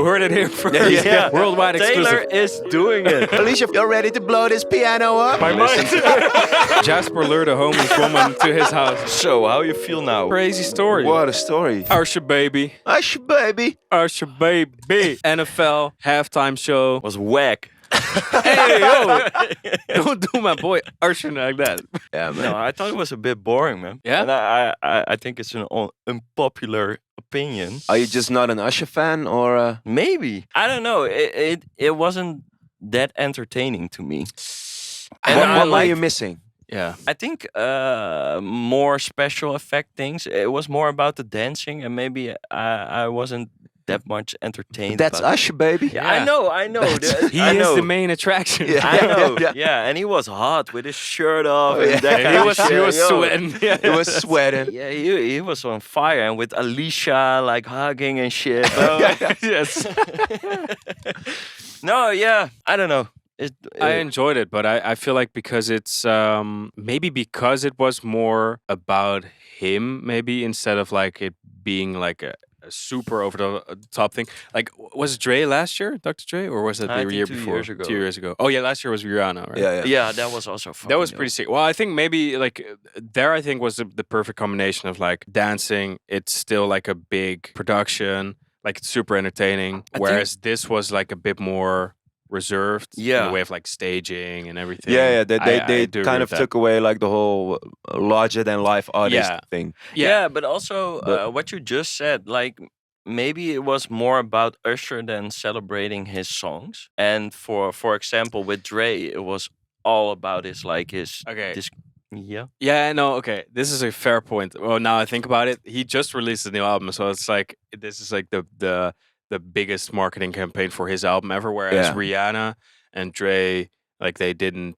You heard it here first. Yeah. Worldwide Taylor exclusive. is doing it. Alicia, you're ready to blow this piano up? My mind. Jasper lured a homeless woman to his house. So, how you feel now? Crazy story. What a story. Usher baby. Usher, baby. Usher baby. NFL halftime show. Was whack. Hey, yo. Don't do my boy Usher like that. Yeah, man. No, I thought it was a bit boring, man. Yeah? And I think it's an unpopular opinion. Are you just not an Usher fan, or? Maybe. I don't know. It wasn't that entertaining to me. And What I were liked- you missing? Yeah. I think more special effect things. It was more about the dancing, and maybe I wasn't that much entertained. That's about Usher, baby. Yeah, I know. He I is know. the main attraction. Yeah. I know. Yeah. Yeah, and he was hot with his shirt off. Oh, and yeah. that And kind he of was shit. Yo. sweating. Yeah. It was sweating. Yeah, he was on fire, and with Alicia like hugging and shit, bro. Yes. No, yeah, I don't know. I enjoyed it, but I feel like because it's maybe because it was more about him, maybe instead of like it being like a super over the top thing. Like, was it Dre last year, Dr. Dre, or was it I the think year 2 before? years ago. 2 years ago. Oh yeah, last year was Rihanna, right? Yeah, yeah. Yeah, that was also fun. That was pretty sick. Well, I think maybe like there, I think was the perfect combination of like dancing. It's still like a big production, like it's super entertaining. I Whereas this was like a bit more reserved in Yeah. the way of like staging and everything. Yeah, They I do agree kind with of that. took away like the whole larger than life artist Yeah. thing. Yeah, but also But- what you just said, like maybe it was more about Usher than celebrating his songs. And for example, with Dre, it was all about his Okay. This, yeah. Yeah, no, okay. This is a fair point. Well, now I think about it, he just released a new album, so it's like this is like the biggest marketing campaign for his album ever. Whereas Yeah. Rihanna and Dre, like they didn't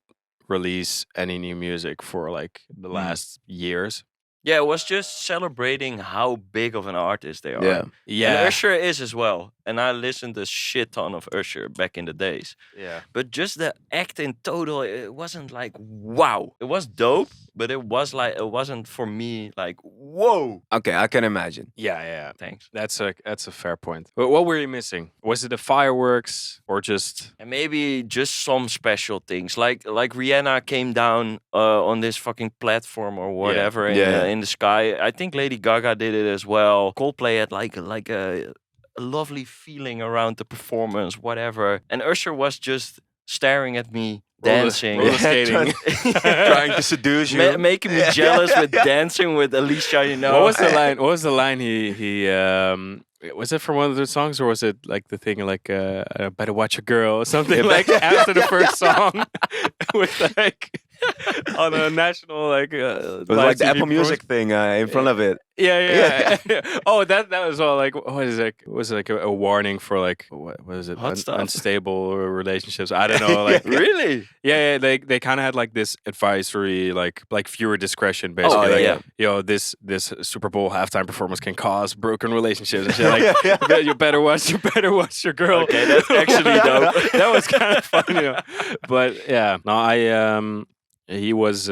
release any new music for like the last years. Yeah, it was just celebrating how big of an artist they are. Yeah. Yeah, And Usher is as well. And I listened a shit ton of Usher back in the days. yeah. But just the act in total, it wasn't like wow. It was dope, but it wasn't for me like whoa. Okay, I can imagine. Yeah. Thanks. That's a fair point. But what were you missing? Was it the fireworks or just? And maybe just some special things, like Rihanna came down on this fucking platform or whatever Yeah. in the sky. I think Lady Gaga did it as well. Coldplay had like a lovely feeling around the performance, whatever. And Usher was just staring at me, dancing, roller skating. Trying to seduce you. making me jealous with dancing with Alicia. You know, What was the line? What was the line? He was it from one of the songs, or was it like the thing like "Better watch your girl" or something like after the first song with like on a national like It was like the Apple Music thing in front of it. Yeah. Oh, that was all like what is it? Was it like a warning for like what is it? Hot stuff. Unstable relationships. I don't know. Like really? yeah. They kind of had like this advisory, like viewer discretion, basically. Oh, like, yeah. Yo, this Super Bowl halftime performance can cause broken relationships and shit. Like, you better watch your girl. Okay, that's actually dope. That was kind of fun, you know. But yeah, no, he was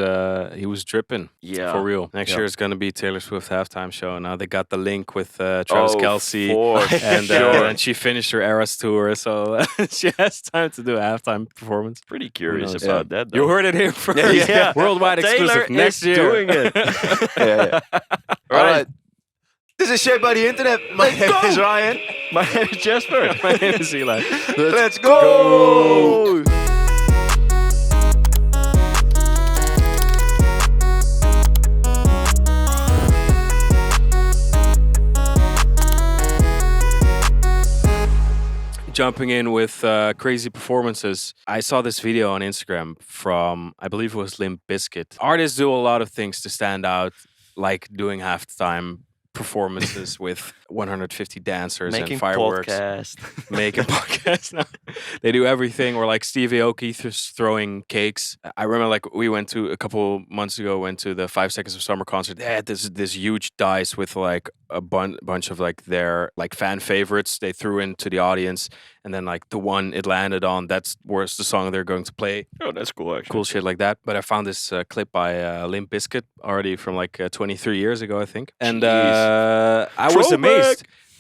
dripping. Yeah. For real. Next Yeah. year is gonna be Taylor Swift halftime show. Now they got the link with Travis Kelce. For sure. And she finished her Eras tour, so she has time to do a halftime performance. Pretty curious knows? about that. Though. You heard it here first. Yeah. Worldwide Taylor exclusive next is year. doing it. Yeah. All right. This is Shaped by the Internet. My name is Ryan. My name is Jasper. My name is Eli. Let's go. Jumping in with crazy performances. I saw this video on Instagram from, I believe it was Limp Bizkit. Artists do a lot of things to stand out, like doing halftime performances with 150 dancers Making and fireworks. podcast. Making podcasts. No. They do everything. Or like Stevie Aoki throwing cakes. I remember like we went to a couple months ago, went to the 5 Seconds of Summer concert. They had this huge dice with like a bunch of like their like fan favorites they threw into the audience, and then like the one it landed on, that's was the song they're going to play. Oh, that's cool actually. Cool shit like that. But I found this clip by Limp Bizkit already from like 23 years ago, I think. And I was Throwback. amazed.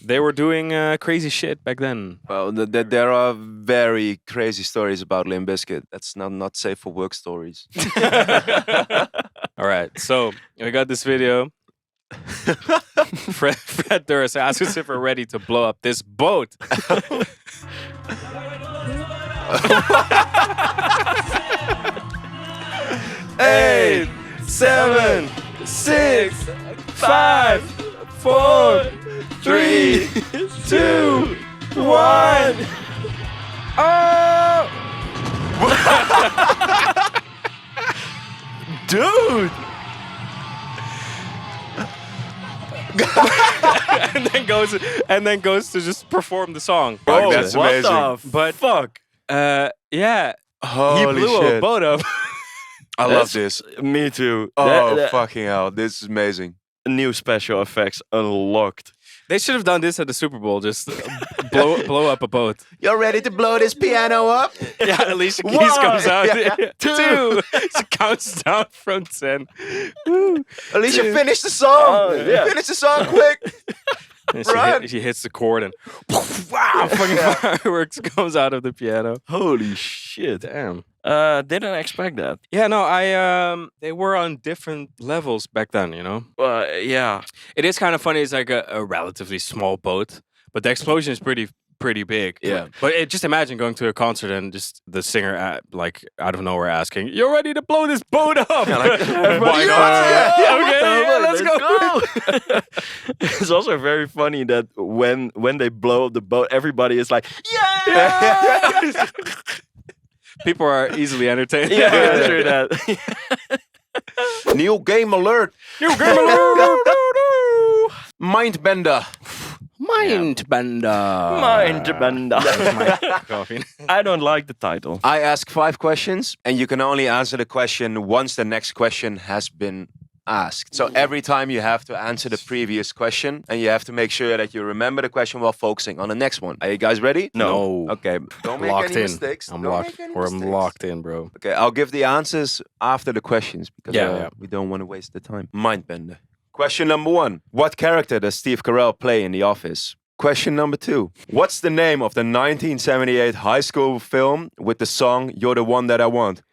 They were doing crazy shit back then. Well, there are very crazy stories about Limp Bizkit. That's not safe for work stories. All right, so we got this video. Fred Durst asks us if we're ready to blow up this boat. 8, 7, 6, 5, 4, 3, 2, 1. Oh! Dude! and then goes to just perform the song. Oh, that's what amazing. the But fuck? Yeah, Holy he blew shit. a boat up. I love this. Me too. Oh, fucking hell. This is amazing. New special effects unlocked. They should have done this at the Super Bowl. Just blow up a boat. You're ready to blow this piano up? Yeah, Alicia Keys One. comes out. Yeah. 2. She counts down from 10. Woo. Alicia, 2. finish the song. Oh, yeah. Finish the song quick. And Run. she hits the chord and wow, fucking fireworks comes out of the piano. Holy shit. Damn. Didn't expect that. Yeah, no, they were on different levels back then, you know? Yeah. It is kind of funny. It's like a relatively small boat, but the explosion is pretty big. Yeah. But just imagine going to a concert and just the singer like out of nowhere asking, "You're ready to blow this boat up?" Like, Why yeah, not? yeah. Okay, yeah, let's go. It's also very funny that when they blow up the boat, everybody is like, Yeah. People are easily entertained. yeah, true that. New game alert. You game alert. Mindbender. Mindbender. Mindbender. That's my coffee. I don't like the title. I ask 5 questions, and you can only answer the question once the next question has been asked. So every time you have to answer the previous question, and you have to make sure that you remember the question while focusing on the next one. Are you guys ready? No. Okay. Don't make Locked any in. mistakes. I'm Don't locked. make any Or I'm mistakes. locked in, bro. Okay, I'll give the answers after the questions because Yeah. we don't want to waste the time. Mindbender. Question number 1. What character does Steve Carell play in The Office? Question number 2. What's the name of the 1978 high school film with the song You're the One That I Want?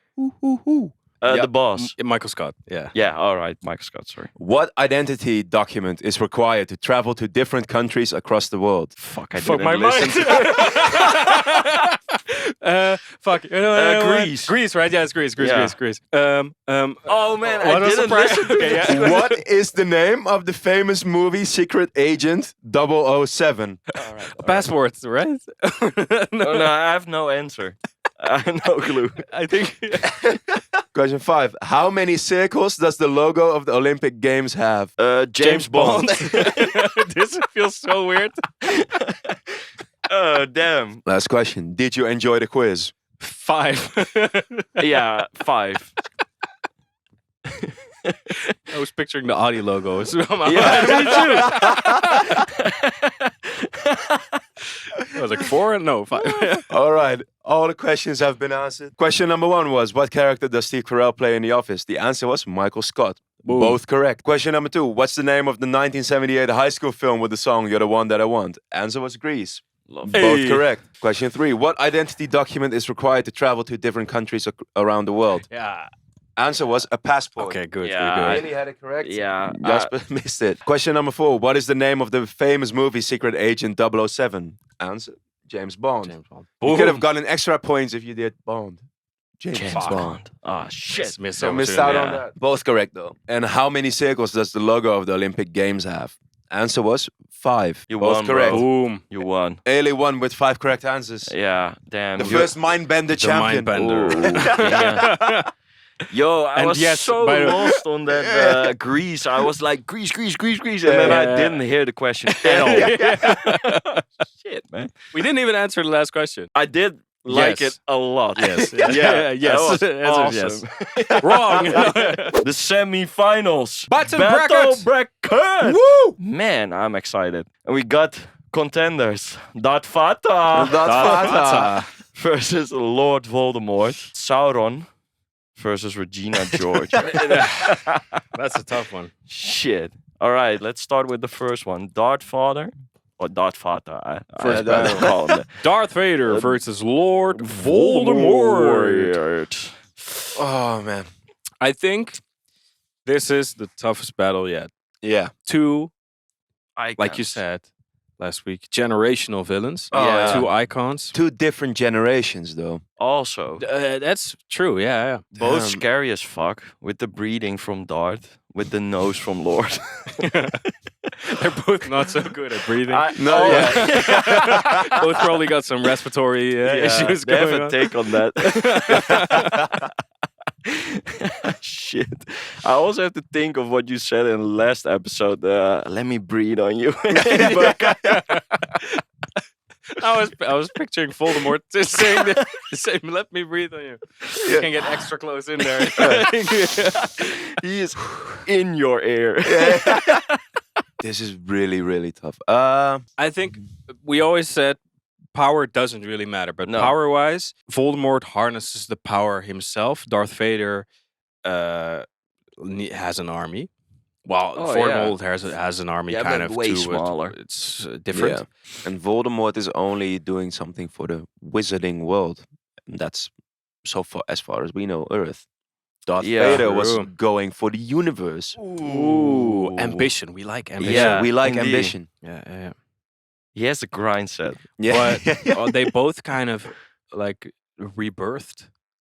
The boss. Michael Scott. Yeah. Yeah, all right. Michael Scott, sorry. What identity document is required to travel to different countries across the world? Fuck, I Fuck didn't my listen mind. Fuck. Greece. Greece, right? Yeah, it's Greece. Yeah. Greece. Oh man, I What was the didn't pri- listen to Okay, that. yeah. What is the name of the famous movie Secret Agent 007? A passport, right? No, I have no answer. I have no clue. I think. Question 5. How many circles does the logo of the Olympic Games have? James Bond. This feels so weird. Oh, damn. Last question. Did you enjoy the quiz? 5. Yeah, 5. I was picturing the Audi logo. Yeah, me too. I was like 4? No, 5. All right. All the questions have been answered. Question number 1 was, what character does Steve Carell play in The Office? The answer was Michael Scott. Boom. Both correct. Question number 2. What's the name of the 1978 high school film with the song You're the One That I Want? Answer was Grease. Love Both Hey. correct. Question 3. What identity document is required to travel to different countries around the world? Yeah. Answer was a passport. Okay, good. Yeah, good. Really had it correct? Yeah. Jasper missed it. Question number 4. What is the name of the famous movie Secret Agent 007? Answer, James Bond. James Bond. You could have gotten extra points if you did Bond. James Bond. Bond. Ah, shit. Missed So missed out on Yeah. that. Both correct though. And how many circles does the logo of the Olympic Games have? Answer was 5. You Both won, correct. bro. Boom. You won. Ailey won with 5 correct answers. Yeah, damn. The You- first Mindbender champion. Mindbender. Ooh, yeah. Yo, I And was yes, so by the- lost on that Greece. I was like, Greece. And then I Yeah. didn't hear the question at all. Shit, man. We didn't even answer the last question. I did like Yes. it a lot. Yes. Yeah, Yes. that was Answer awesome. Wrong. The semi-finals. Battle bracket. Woo! Man, I'm excited. And we got contenders. Darth Vader That's versus Lord Voldemort. Sauron versus Regina George. That's a tough one. Shit. All right, let's start with the first one. Darth Vader Or Darth Vader. I First don't battle. call him that. Darth Vader versus Lord Voldemort. Voldemort. Oh man. I think this is the toughest battle yet. Yeah. Two, like you Icons. said last week, generational villains. Oh, yeah. Two icons. Two different generations, though. Also, That's true. Yeah. both Damn. scary as fuck. With the breathing from Darth, with the nose from Lord. They're both not so good at breathing. No, yeah. Both probably got some respiratory issues they have going a on. take on that. Shit. I also have to think of what you said in the last episode. Let me breathe on you. I was picturing Voldemort just saying the same. Let me breathe on you. You can get extra close in there. He is in your ear. This is really, really tough. I think we always said power doesn't really matter, but No. power-wise, Voldemort harnesses the power himself. Darth Vader has an army. Well, Oh, Voldemort has an army, Yeah, kind but of way too. smaller. It's different. Yeah. And Voldemort is only doing something for the wizarding world. And that's so far as we know, Earth. Darth Yeah. Vader was True. going for the universe. Ooh, ambition. We like ambition. Yeah, we like indeed. ambition. Yeah. He has a grind set. Yeah. But they both kind of like rebirthed.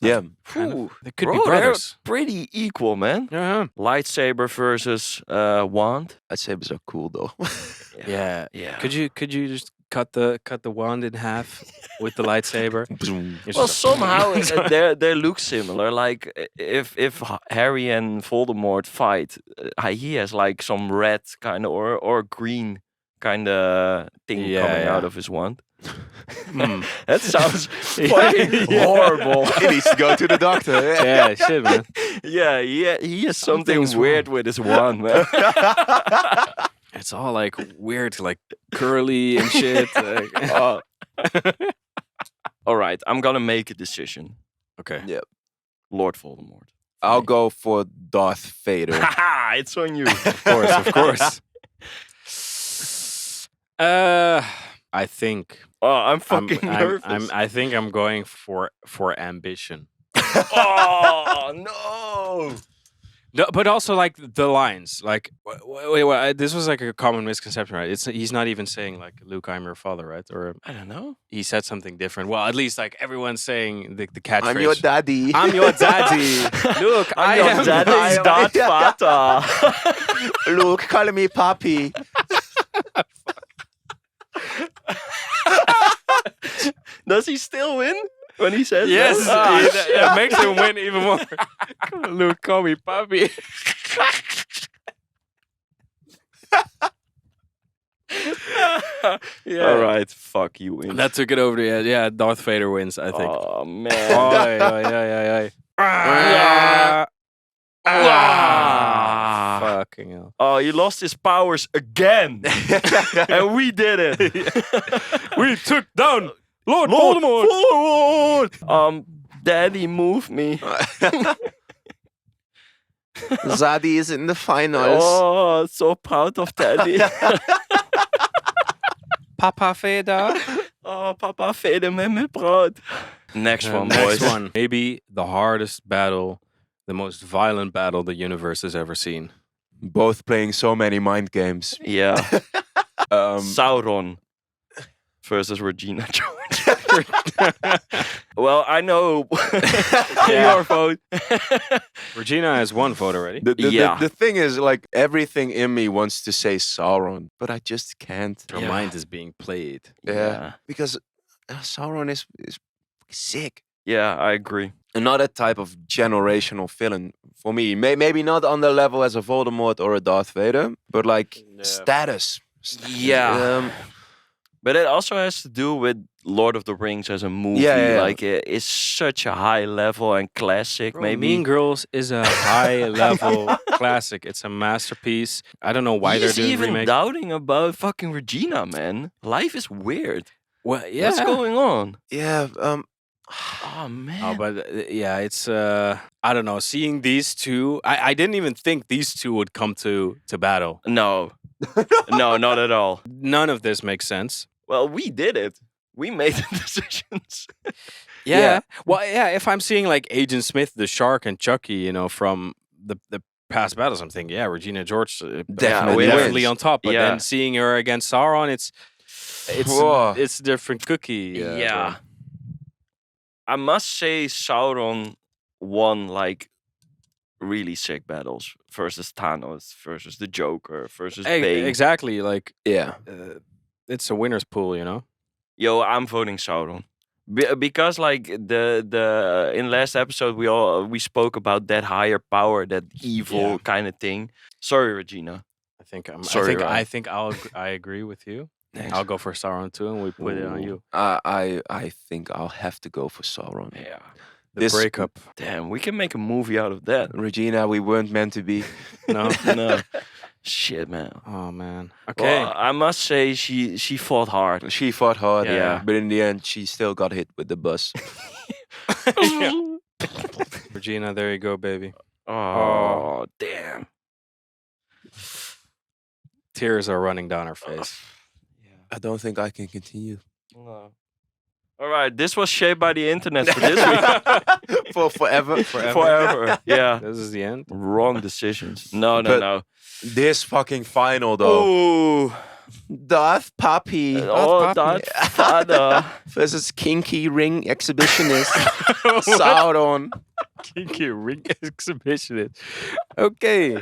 yeah. Kind of. Ooh, They could bro, be brothers. they're pretty equal, man. Yeah. Lightsaber versus wand. Lightsabers are cool though. Yeah. Yeah. Could you just cut the wand in half with the lightsaber? It's Well, just somehow they look similar. Like if Harry and Voldemort fight, he has like some red kind of or green kind of thing Yeah, coming yeah. out of his wand. Hmm. That sounds fucking horrible. He needs to go to the doctor. Yeah, shit, man. Yeah, he has something Something's weird with his wand, man. It's all like weird, like curly and shit. Like- All right, I'm gonna make a decision. okay. Lord Voldemort. I'll go for Darth Vader. Haha, it's on you. Of course. I think Oh, I'm fucking nervous. I think I'm going for ambition. Oh no! No, but also like the lines, like wait, this was like a common misconception, right? He's not even saying like Luke, I'm your father, right? Or I don't know. he said something different. Well, at least like everyone's saying the catchphrase. I'm your daddy. I'm your daddy. Look, I I'm am your daddy's Darth Vader. Luke, call me Papi. Does he still win when he says Yes, that? it makes him win even more. Luke, call me Papi. Yeah. All right, fuck you win. That took it over the edge. Yeah, Darth Vader wins, I think. Oh man. Yeah. Fucking hell. Oh, he lost his powers again, and we did it. We took down Lord Voldemort. Voldemort. Daddy, move me. Zadie is in the finals. Oh, so proud of Daddy. Papa Vader. Oh, Papa Vader met me proud. Next one, boys. Next one. Maybe the hardest battle, the most violent battle the universe has ever seen. Both playing so many mind games. Yeah. Sauron versus Regina George. Well, I know your vote. Regina has one vote already. The thing is, like, everything in me wants to say Sauron, but I just can't. Her mind is being played. Yeah. Because Sauron is sick. Yeah, I agree. Another type of generational villain for me. Maybe not on the level as a Voldemort or a Darth Vader, but like status. Yeah. But it also has to do with Lord of the Rings as a movie. Yeah. Like, it's such a high level and classic. Bro, maybe Mean Girls is a high level classic. It's a masterpiece. I don't know why they're He's doing even remake. doubting about fucking Regina, man. Life is weird. Well, yeah. What's going on? Yeah. Oh man. Oh, but yeah, it's I don't know. Seeing these two, I didn't even think these two would come to battle. No. No, not at all. None of this makes sense. Well, we did it. We made the decisions. Yeah. Well, yeah. If I'm seeing like Agent Smith, the Shark, and Chucky, you know, from the past battles, I'm thinking, yeah, Regina George Definitely definitely wins. on top. But Yeah. then seeing her against Sauron, it's Whoa. it's a different cookie. Yeah. I must say Sauron won like really sick battles versus Thanos, versus the Joker, versus Bane. Exactly. Like Yeah. it's a winner's pool, you know. Yo, I'm voting Sauron. Because like the in last episode we spoke about that higher power, that evil Yeah. kind of thing. Sorry, Regina. I think Sorry, Ryan. I think I agree with you. Thanks. I'll go for Sauron too, and we put it on you. I think I'll have to go for Sauron. Yeah. The This- breakup. Damn, we can make a movie out of that. Regina, we weren't meant to be. No. No. Shit, man. Oh man. Okay. Well, I must say she fought hard. She fought hard, Yeah. but in the end, she still got hit with the bus. Yeah. Regina, there you go, baby. Oh, damn. Tears are running down her face. I don't think I can continue. No. All right, this was shaped by the internet for this week. For forever. Forever. Yeah. This is the end. Wrong decisions. No, But- no. This fucking final, though. Oh, Darth Puppy oh, that father. versus Kinky Ring Exhibitionist Sauron. Kinky ring exhibitionist. Okay.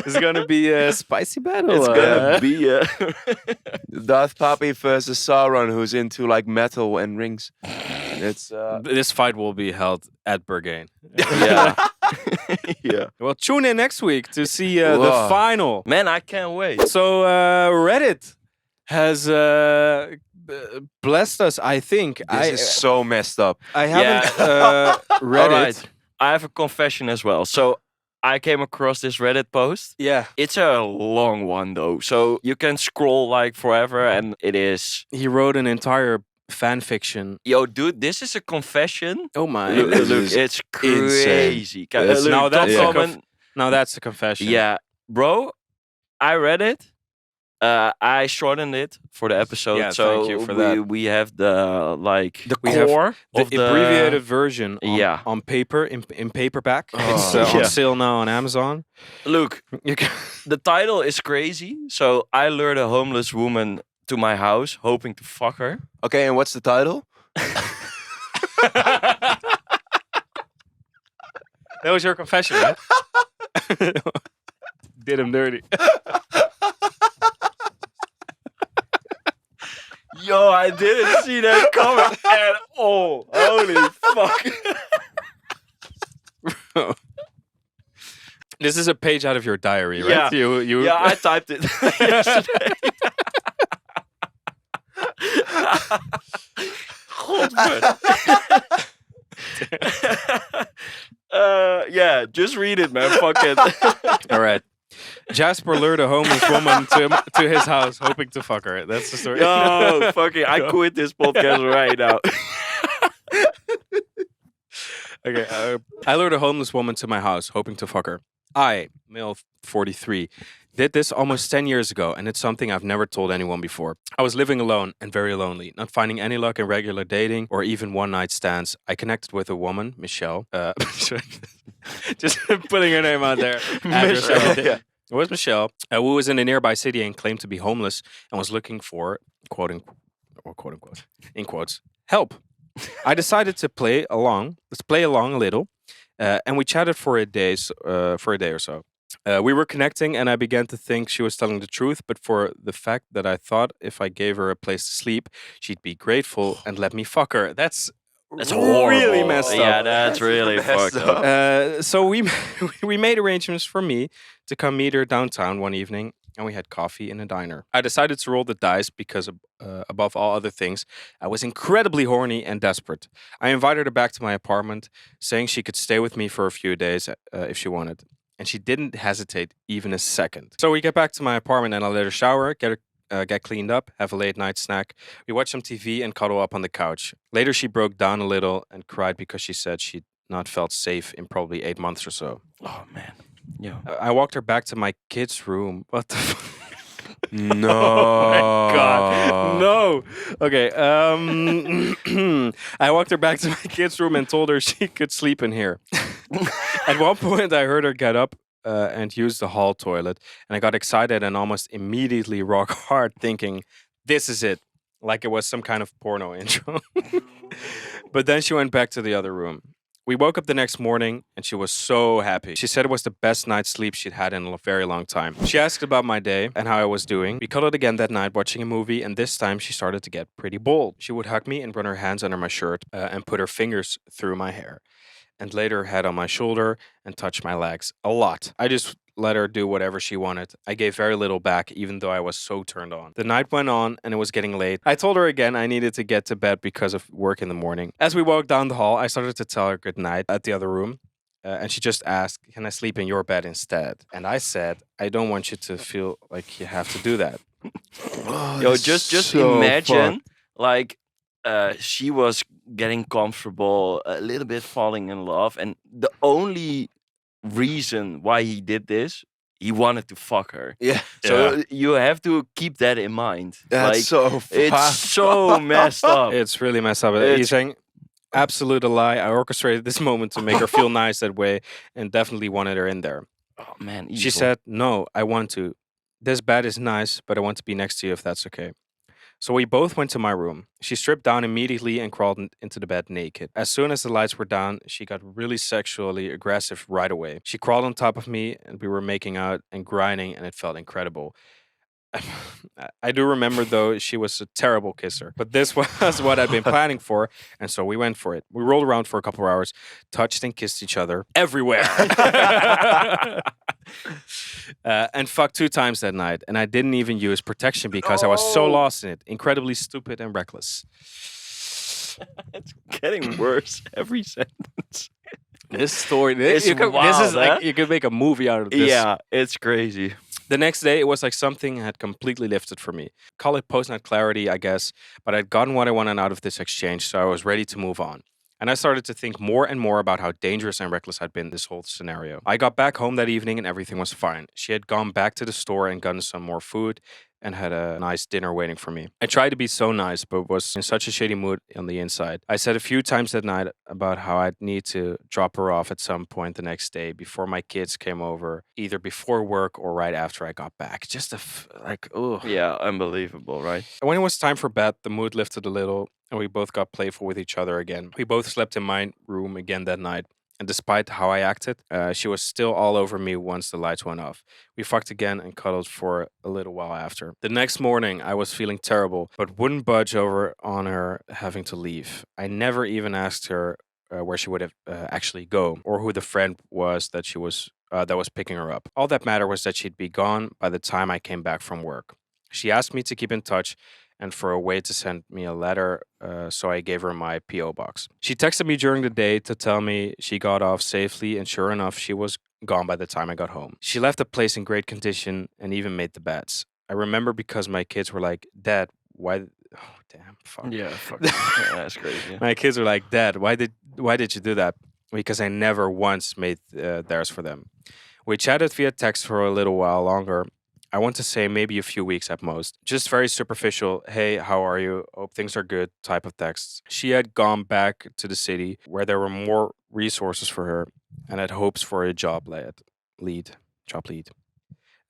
It's gonna be a spicy battle. It's gonna be a. Darth Puppy versus Sauron, who's into like metal and rings. It's This fight will be held at Berghain. Yeah. Yeah. Well, tune in next week to see the Whoa. final. Man, I can't wait. So Reddit has blessed us. I think this is so messed up. I haven't read All right. it. I have a confession as well. So I came across this Reddit post. Yeah, It's a long one though. So you can scroll like forever and it is. he wrote an entire fan fiction. Yo, dude, this is a confession. Oh my! Look, This look, is it's insane. crazy. It's- Look, now top that's a comment. Now that's a confession. Yeah, bro, I read it. I shortened it for the episode. Yeah, so thank you for that. We have the like the We have core the of abbreviated version. On, Yeah. on paper in paperback. Oh. It's Yeah. on sale now on Amazon. Look, You can, the title is crazy. So I lured a homeless woman to my house, hoping to fuck her. Okay, and what's the title? that was your confession, right? Did him dirty. Yo, I didn't see that coming at all. Holy fuck. This is a page out of your diary, right? Yeah. You Yeah, I typed it yesterday. Yeah, just read it, man. Fuck it. All right. Jasper lured a homeless woman to his house, hoping to fuck her. That's the story. Yo, fucking, I quit this podcast right now. Okay. I lured a homeless woman to my house, hoping to fuck her. I, male 43, did this almost 10 years ago, and it's something I've never told anyone before. I was living alone and very lonely, not finding any luck in regular dating or even one-night stands. I connected with a woman, Michelle. Just putting her name out there. Address, everything. Yeah. It was Michelle, who was in a nearby city and claimed to be homeless and was looking for, quote unquote, in quotes, help. I decided to play along. Let's play along a little, and we chatted for a day or so. We were connecting, and I began to think she was telling the truth. But for the fact that I thought if I gave her a place to sleep, she'd be grateful and let me fuck her. That's horrible. really messed up. Yeah, that's really messed fucked up. up. So we made arrangements for me to come meet her downtown one evening, and we had coffee in a diner. I decided to roll the dice because, above all other things, I was incredibly horny and desperate. I invited her back to my apartment, saying she could stay with me for a few days if she wanted. And she didn't hesitate even a second. So we get back to my apartment and I let her shower, get cleaned up, have a late night snack. We watch some TV and cuddle up on the couch. Later, she broke down a little and cried because she said she'd not felt safe in probably 8 months or so. Oh man. Yeah. I walked her back to my kid's room. What the fuck? No. Oh my god. No. Okay. I walked her back to my kid's room and told her she could sleep in here. At one point, I heard her get up and use the hall toilet, and I got excited and almost immediately rock hard, thinking, "This is it!" Like it was some kind of porno intro. But then she went back to the other room. We woke up the next morning and she was so happy. She said it was the best night's sleep she'd had in a very long time. She asked about my day and how I was doing. We cuddled again that night watching a movie, and this time she started to get pretty bold. She would hug me and run her hands under my shirt and put her fingers through my hair, and laid her head on my shoulder and touched my legs a lot. I just let her do whatever she wanted. I gave very little back, even though I was so turned on. The night went on and it was getting late. I told her again I needed to get to bed because of work in the morning. As we walked down the hall, I started to tell her goodnight at the other room. And she just asked, "Can I sleep in your bed instead?" And I said, "I don't want you to feel like you have to do that." Yo, just so imagine like she was getting comfortable, a little bit falling in love, and the only reason why he did this, he wanted to fuck her. Yeah. So you have to keep that in mind. That's like, so it's fucked. so messed up. It's really messed up. It's- He's saying, absolute lie. I orchestrated this moment to make her feel nice that way and definitely wanted her in there. Oh man, She evil. said, "No, I want to. This bed is nice, but I want to be next to you if that's okay." So we both went to my room. She stripped down immediately and crawled into the bed naked. As soon as the lights were down, she got really sexually aggressive right away. She crawled on top of me and we were making out and grinding, and it felt incredible. I do remember, though, she was a terrible kisser, but this was what I'd been planning for, and so we went for it. We rolled around for a couple of hours, touched and kissed each other everywhere. And fucked 2 times that night, and I didn't even use protection because I was so No. lost in it. Incredibly stupid and reckless. It's getting worse every sentence. This story, It's this is wild, like huh? you could make a movie out of this. Yeah, it's crazy. The next day, it was like something had completely lifted for me. Call it post-nut clarity, I guess, but I'd gotten what I wanted out of this exchange, so I was ready to move on. And I started to think more and more about how dangerous and reckless I'd been this whole scenario. I got back home that evening and everything was fine. She had gone back to the store and gotten some more food and had a nice dinner waiting for me. I tried to be so nice, but was in such a shitty mood on the inside. I said a few times that night about how I'd need to drop her off at some point the next day before my kids came over, either before work or right after I got back. Just ugh. Yeah, unbelievable, right? When it was time for bed, the mood lifted a little and we both got playful with each other again. We both slept in my room again that night. And despite how I acted, she was still all over me once the lights went off. We fucked again and cuddled for a little while after. The next morning, I was feeling terrible, but wouldn't budge over on her having to leave. I never even asked her where she would have actually go, or who the friend was that was picking her up. All that mattered was that she'd be gone by the time I came back from work. She asked me to keep in touch and for a way to send me a letter, so I gave her my P.O. box. She texted me during the day to tell me she got off safely, and sure enough, she was gone by the time I got home. She left the place in great condition and even made the beds. I remember because my kids were like, "Dad, why?" Oh, damn, fuck. Yeah, fuck. Yeah, that's crazy. My kids were like, "Dad, why did you do that?" Because I never once made theirs for them. We chatted via text for a little while longer. I want to say maybe a few weeks at most. Just very superficial, "Hey, how are you? Hope things are good" type of texts. She had gone back to the city where there were more resources for her and had hopes for a job lead.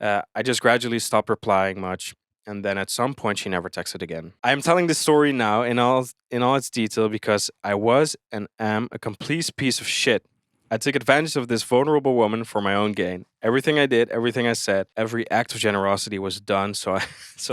I just gradually stopped replying much, and then at some point she never texted again. I am telling this story now in all its detail because I was and am a complete piece of shit. I took advantage of this vulnerable woman for my own gain. Everything I did, everything I said, every act of generosity was done so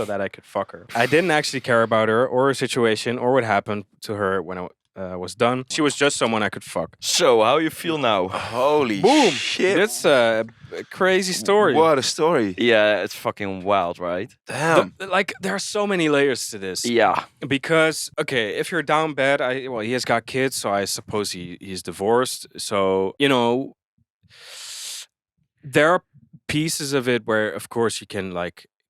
that I could fuck her. I didn't actually care about her or her situation or what happened to her when it was done. She was just someone I could fuck. So, how you feel now? Holy Boom! shit. That's a crazy story. What a story. Yeah, it's fucking wild, right? Damn. There are so many layers to this. Yeah. Because if you're down bad, he has got kids, so I suppose he's divorced. So there are pieces of it where, of course, you can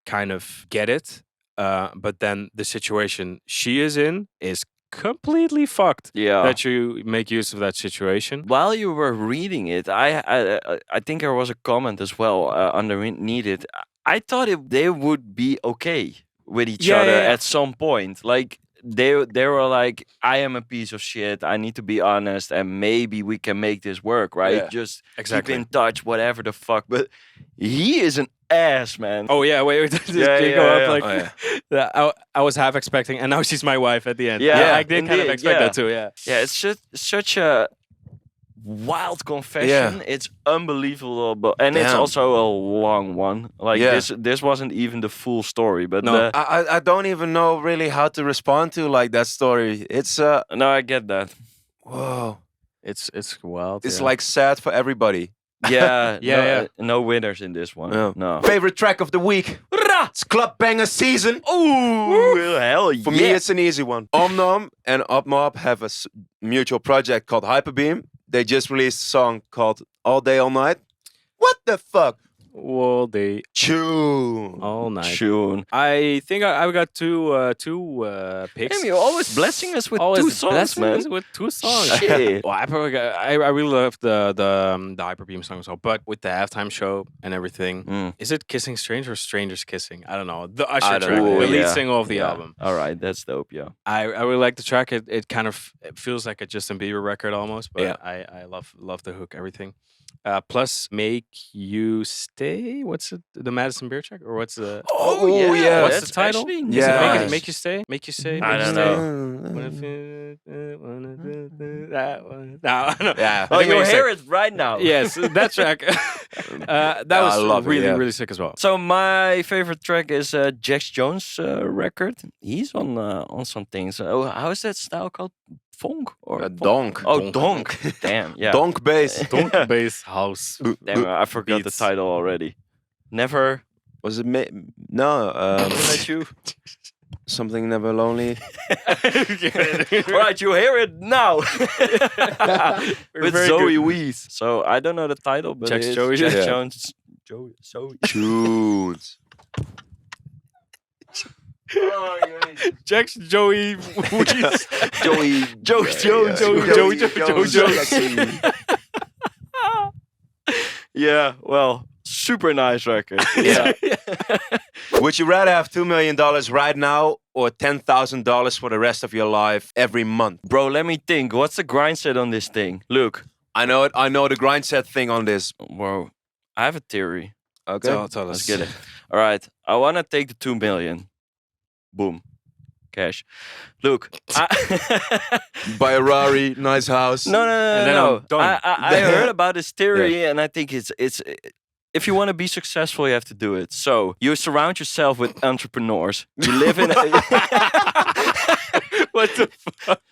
kind of get it. but then the situation she is in is completely fucked. Yeah. That you make use of that situation. While you were reading it, I think there was a comment as well underneath it. I thought they would be okay with each Yeah, other yeah, yeah. at some point. Like they were like, I am a piece of shit. I need to be honest, and maybe we can make this work, right? Yeah, Just exactly. keep in touch, whatever the fuck. But he is an ass, man. Oh yeah, wait, did Yeah, you yeah, go up yeah. like Oh, yeah. I was half expecting, and now she's my wife at the end. Yeah, I did kind of indeed, expect yeah. that too. Yeah, Yeah, it's such a wild confession. It's unbelievable, and it's Damn. also a long one. Like Yeah. this wasn't even the full story, but No. I don't even know really how to respond to like that story. It's no, I get that. whoa. it's wild. It's yeah. like sad for everybody. Yeah, Yeah, no, yeah. no winners in this one. Yeah. No. Favorite track of the week? It's Club Banger season. Ooh, hell For yeah. me, it's an easy one. Omnom and Upmob have a mutual project called Hyperbeam. They just released a song called All Day All Night. What the fuck? Well, they Tune. all night. Tune. I think I got two picks. Damn, you're always blessing us with Always two songs, blessing man. us with two songs. Shit. Well, I probably I really love the Hyperbeam song as well, but with the halftime show and everything, Mm. is it Kissing Strange or Strangers Kissing? I don't know. The Usher I don't track, know. the lead Yeah. single of the Yeah. album. All right, that's dope. Yeah. I really like the track. It kind of it feels like a Justin Bieber record almost, but Yeah. I love the hook, everything. Plus, Make You Stay. What's it? The Madison Beer Track, or what's the? Oh, yeah. What's the that's title? actually Is it nice. Make You Stay? Make You Stay? I Make You don't Stay? know. Wanna feel- wanna do that one. No, I don't know. Yeah. I Oh, think you Make You hear Stay. it right now. Yes, that track. That I was love it, really yeah. really sick as well. So my favorite track is Jax Jones' record. He's on some things. Oh, how is that style called? Funk or funk? Donk. Oh, donk. Damn. Yeah. Donk bass. Donk bass house. Damn, I forgot Beats. the title already. Never Was it no? let you. Something Never Lonely. All right, you hear it now with very Zoe good. Wees. So I don't know the title, but Jax it's Joey. Jax Yeah. Jones. Zoe. Tunes. Jax Joey Wees. Joey. Joey Jones. Joey. Yeah, well, super nice record. Yeah. Would you rather have $2 million right now or $10,000 for the rest of your life every month? Bro, let me think. What's the grind set on this thing? Look. I know it. I know the grind set thing on this. Bro, I have a theory. Okay. Tell Let's us. get it. All right. I want to take the 2 million. Boom. Cash. Look. Buy a Rari, nice house. No, And then no. I'm done. I heard about this theory, and I think it's if you want to be successful, you have to do it. So you surround yourself with entrepreneurs. You live in. What the fuck?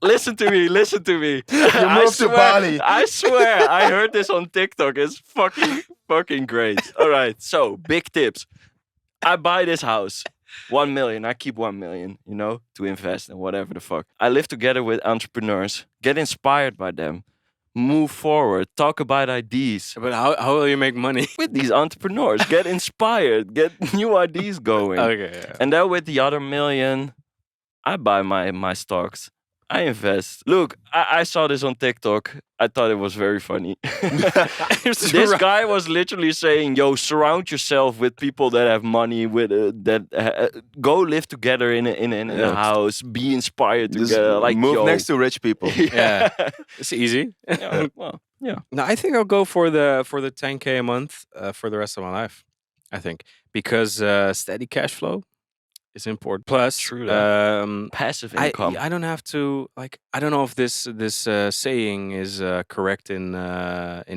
Listen to me. Listen to me. You moved to Bali. I swear, I heard this on TikTok. It's fucking great. All right. So big tips. I buy this house. 1 million. I keep 1 million, to invest in whatever the fuck. I live together with entrepreneurs. Get inspired by them. Move forward. Talk about ideas But how will you make money? with these entrepreneurs. Get inspired. Get new ideas going. Okay. Yeah. And then with the other million, I buy my stocks. I invest. Look, I saw this on TikTok. I thought it was very funny. This guy was literally saying, "Yo, surround yourself with people that have money. With go live together in a house. Be inspired Just together. Like move yo. next to rich people. Yeah. It's easy. Yeah, well, yeah. No, I think I'll go for the 10K a month for the rest of my life. I think because steady cash flow is important. Plus, True that. Passive I income. I don't have to like I don't know if this saying is correct in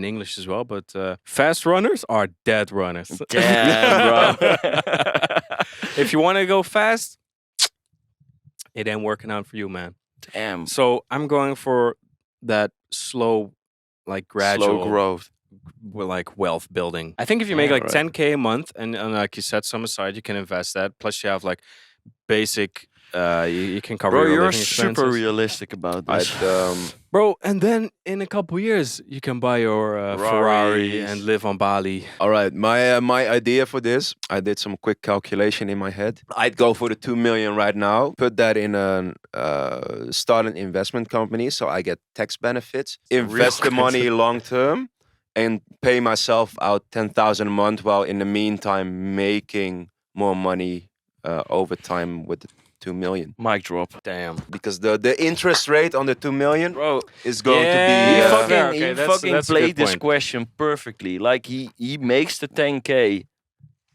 English as well, but fast runners are dead runners. Damn, bro. If you want to go fast, it ain't working out for you, man. Damn. So I'm going for that slow, like gradual Slow growth. like wealth building. I think if you make Yeah, like right. 10K a month and like you set some aside, you can invest that. Plus you have like basic You can cover Bro, your you're living super expenses. realistic about this. Bro, and then in a couple years, you can buy your Ferrari and live on Bali. All right, my idea for this, I did some quick calculation in my head. I'd go for the 2 million right now, put that in a start an investment company, so I get tax benefits, invest the money long term, and pay myself out 10,000 a month, while in the meantime making more money over time with the 2 million. Mic drop. Damn. Because the interest rate on the 2 million Bro, is going to Yeah, be he yeah, fucking, fair, okay, he that's fucking a good played this point. question perfectly. Like he makes the 10K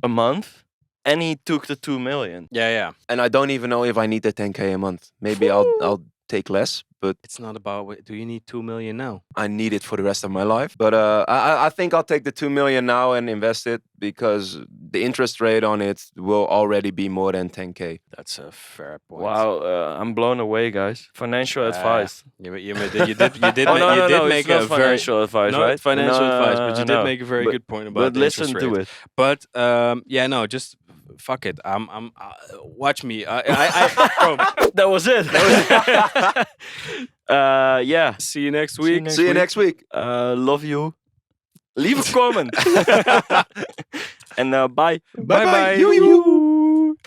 a month and he took the 2 million. Yeah. and I don't even know if I need the 10K a month. Maybe I'll take less, but It's not about, do you need 2 million now? I need it for the rest of my life. But I think I'll take the 2 million now and invest it, because the interest rate on it will already be more than 10K. That's a fair point. Wow, I'm blown away, guys. Financial advice. You did Oh, no, no, make it's not a very financial advice, not right? financial advice, but you did No. make a very good point about But the listen interest to rate. it. But yeah, no, just fuck it. I'm watch me. Bro, That was it. Yeah. see you next See you week. next See you week. next week. Love you. Leave a comment. And bye. Bye bye. You.